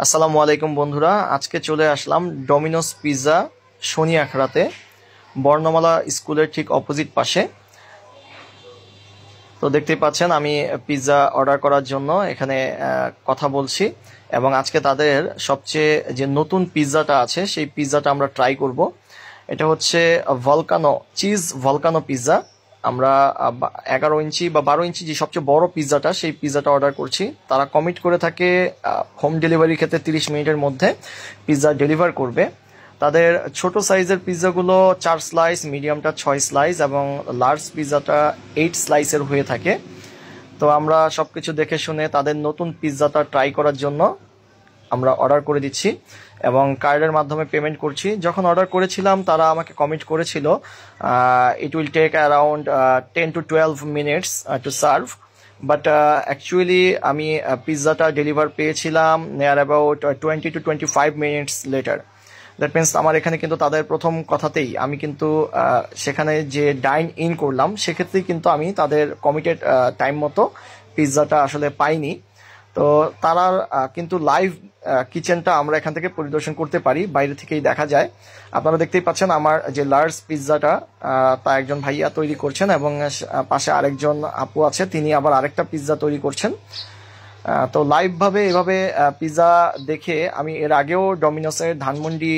আসসালামু আলাইকুম বন্ধুরা, আজকে চলে আসলাম ডমিনোস পিৎজা শনি আখড়াতে, বর্ণমালা স্কুলের ঠিক অপোজিট পাশে। তো দেখতেই পাচ্ছেন আমি পিৎজা অর্ডার করার জন্য এখানে কথা বলছি, এবং আজকে তাদের সবচেয়ে যে নতুন পিৎজাটা আছে সেই পিৎজাটা আমরা ট্রাই করব। এটা হচ্ছে ভলকানো পিৎজা। আমরা 11 ইঞ্চি বা 12 ইঞ্চি যে সবচেয়ে বড় পিৎজাটা, সেই পিৎজাটা অর্ডার করছি। তারা কমিট করে থাকে হোম ডেলিভারির ক্ষেত্রে 30 মিনিটের মধ্যে পিৎজা ডেলিভার করবে। তাদের ছোট সাইজের পিৎজাগুলো 4 স্লাইস, মিডিয়ামটা 6 স্লাইস এবং লার্জ পিৎজাটা 8 স্লাইসের হয়ে থাকে। তো আমরা সবকিছু দেখে শুনে তাদের নতুন পিৎজাটা ট্রাই করার জন্য আমরা অর্ডার করে দিচ্ছি এবং কার্ডের মাধ্যমে পেমেন্ট করছি। যখন অর্ডার করেছিলাম তারা আমাকে কমিট করেছিল it will take around 10 to 12 minutes to serve, but actually আমি পিৎজাটা ডেলিভার পেয়েছিলাম near about 20 to 25 minutes later. That means আমার এখানে কিন্তু তাদের প্রথম কথাতেই আমি কিন্তু সেখানে যে ডাইন ইন করলাম সেক্ষেত্রেই কিন্তু আমি তাদের কমিটেড টাইম মতো পিৎজাটা আসলে পাইনি। তো তারা কিন্তু লাইভ কিচেনটা আমরা এখান থেকে পরিদর্শন করতে পারি, বাইরে থেকেই দেখা যায়। আপনারা দেখতেই পাচ্ছেন আমার যে লার্জ পিৎজাটা তা একজন ভাইয়া তৈরি করছেন এবং পাশে আরেকজন আপু আছে, তিনি আবার আরেকটা পিৎজা তৈরি করছেন। তো লাইভভাবে এভাবে পিৎজা দেখে আমি এর আগেও ডমিনোসের ধানমন্ডি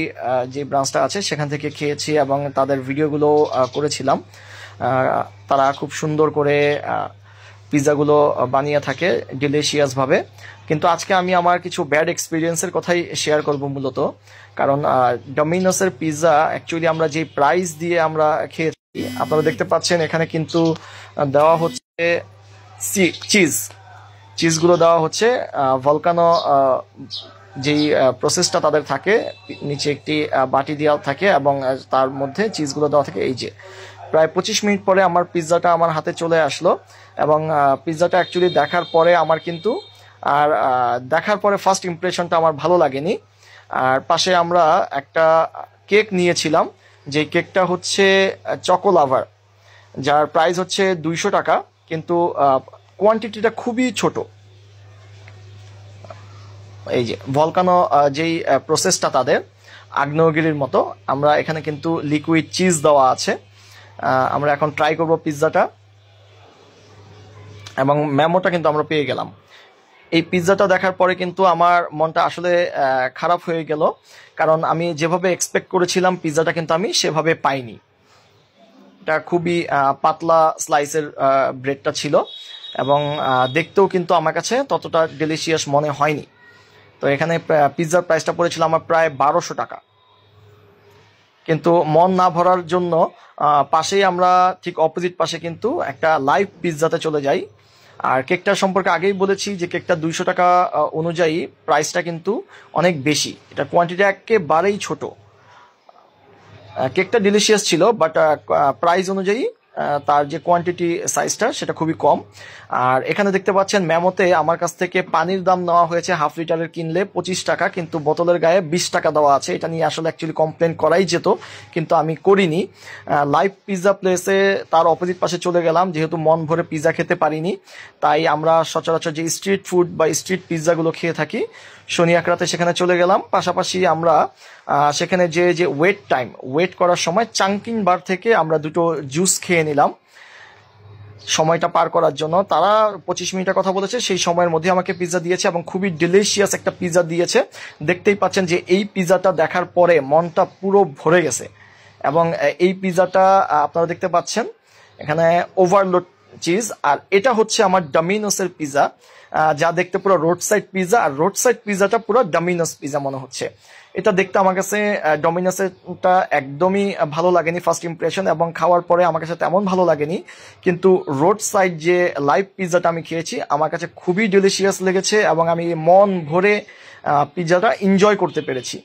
যে ব্রাঞ্চটা আছে সেখান থেকে খেয়েছি এবং তাদের ভিডিওগুলো করেছিলাম। তারা খুব সুন্দর করে পিৎজাগুলো বানিয়ে থাকে ডিলিশিয়াস ভাবে। কিন্তু আজকে আমি আমার কিছু ব্যাড এক্সপিরিয়েন্সের কথাই শেয়ার করব মূলত, কারণ ডমিনোসের পিৎজা অ্যাকচুয়ালি আমরা যে প্রাইস দিয়ে আমরা খেয়ে থাকি, আপনারা দেখতে পাচ্ছেন এখানে কিন্তু দেওয়া হচ্ছে চিজগুলো দেওয়া হচ্ছে ভলকানো যেই প্রসেসটা তাদের থাকে, নিচে একটি বাটি দেওয়া থাকে এবং তার মধ্যে চিজগুলো দেওয়া থাকে। এই যে প্রায় 25 মিনিট পরে আমার পিৎজাটা আমার হাতে চলে আসলো এবং পিৎজাটা অ্যাকচুয়ালি দেখার পরে আমার কিন্তু দেখার পরে ফার্স্ট ইমপ্রেশনটা আমার ভালো লাগেনি। আর পাশে আমরা একটা কেক নিয়েছিলাম, যে কেকটা হচ্ছে চকোলাভার, যার প্রাইস হচ্ছে 200 টাকা, কিন্তু কোয়ান্টিটিটা খুবই ছোট। এই যে ভলকানো যেই প্রসেসটা তাদের আগ্নেয়গিরির মতো, আমরা এখানে কিন্তু লিকুইড চিজ দেওয়া আছে। আমরা এখন ট্রাই করব পিৎজাটা এবং মেমোটা কিন্তু আমরা পেয়ে গেলাম। এই পিৎজাটা দেখার পরে কিন্তু আমার মনটা আসলে খারাপ হয়ে গেল, কারণ আমি যেভাবে এক্সপেক্ট করেছিলাম পিৎজাটা কিন্তু আমি সেভাবে পাইনি। এটা খুবই পাতলা স্লাইসের ব্রেডটা ছিল এবং দেখতেও কিন্তু আমার কাছে ততটা ডেলিশিয়াস মনে হয়নি। তো এখানে পিৎজার প্রাইসটা পড়েছিল আমার প্রায় 1200 টাকা। কিন্তু মন না ভরার জন্য পাশেই আমরা ঠিক অপোজিট পাশে কিন্তু একটা লাইভ পিৎজাতে চলে যাই। আর কেকটার সম্পর্কে আগেই বলেছি যে কেকটা 200 টাকা অনুযায়ী প্রাইসটা কিন্তু অনেক বেশি, এটা কোয়ান্টিটি একেবারেই ছোট। কেকটা ডিলিশিয়াস ছিল, বাট প্রাইস অনুযায়ী তার যে কোয়ান্টিটি সাইজটা সেটা খুবই কম। আর এখানে দেখতে পাচ্ছেন মেমোতে আমার কাছ থেকে পানির দাম নেওয়া হয়েছে হাফ লিটারের কিনলে 25 টাকা, কিন্তু বোতলের গায়ে 20 টাকা দেওয়া আছে। এটা নিয়ে আসলে অ্যাকচুয়ালি কমপ্লেন করাই যেত, কিন্তু আমি করিনি। লাইভ পিৎজা প্লেসে তার অপোজিট পাশে চলে গেলাম, যেহেতু মন ভরে পিৎজা খেতে পারিনি, তাই আমরা সচরাচর যে স্ট্রিট ফুড বা স্ট্রিট পিৎজাগুলো খেয়ে থাকি শনি আখড়াতে সেখানে চলে গেলাম। পাশাপাশি আমরা সেখানে যে ওয়েট করার সময় চাঙ্কিং বার থেকে আমরা দুটো জুস খেয়ে নিলাম সময়টা পার করার জন্য। তারা 25 মিনিটের কথা বলেছে, সেই সময়ের মধ্যে আমাকে পিৎজা দিয়েছে এবং খুবই ডিলিশিয়াস একটা পিৎজা দিয়েছে। দেখতেই পাচ্ছেন যে এই পিৎজাটা দেখার পরে মনটা পুরো ভরে গেছে। এবং এই পিৎজাটা আপনারা দেখতে পাচ্ছেন এখানে ওভারলোড চিজ, আর এটা হচ্ছে আমার ডমিনোসের পিৎজা, যা দেখতে পুরো রোড সাইড পিৎজা, আর রোড সাইড পিৎজাটা পুরো ডমিনোস পিৎজা মনে হচ্ছে। এটা দেখতে আমার কাছে ডমিনোসেরটা একদমই ভালো লাগেনি ফার্স্ট ইমপ্রেশন, এবং খাওয়ার পরে আমার কাছে তেমন ভালো লাগেনি। কিন্তু রোড সাইড যে লাইভ পিৎজাটা আমি খেয়েছি আমার কাছে খুবই ডিলিশিয়াস লেগেছে এবং আমি মন ভরে পিৎজাটা এনজয় করতে পেরেছি।